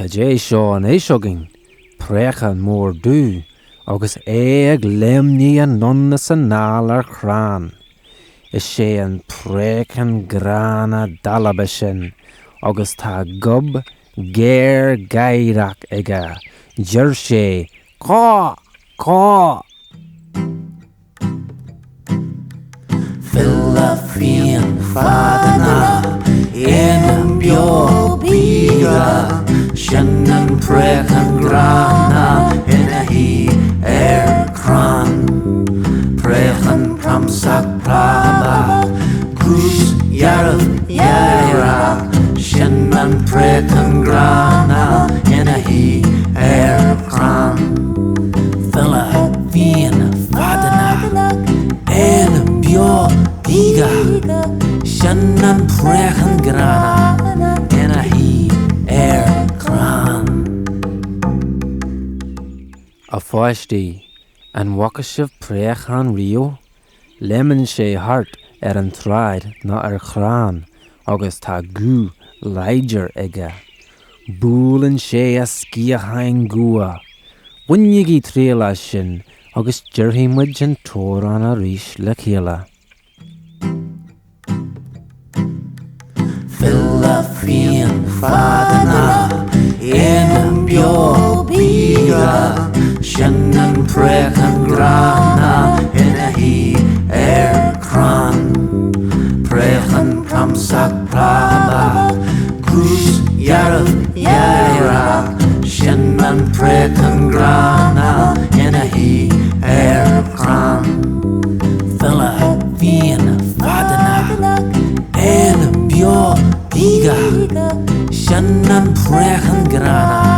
Cajé Sean Aishogin, Prechan Mór Du, agus ag lemni an nonna san nálar chrán. Is sé an Prechan grana dalabashin, agus tá gub géir gairach ige, jir sé, Cá! Fian fadana in bio biga Shannon Prechan grana in a he kran Prechan pramsak praba Kus yaraf yara Shannon Prechan grana in a he kran Fian fadana in bio biga Shannon Prechan grana in a he kran A fáistí an wakashiv Prechan Rio, lemon sé hart an tráid na chrán, agus tá gú leidir ige. Búlan sé a sciachain gua. Winnigi tréla sin, agus dyrhi muid an tóran a rísh le chéla. Fian fadana in bio biga Shannon Prechan grana in a he kran Prechan pramsak praba Kus yaraf yara Shannon Prechan grana in a he kran Fian fadana in bio biga Shannon Prechan grana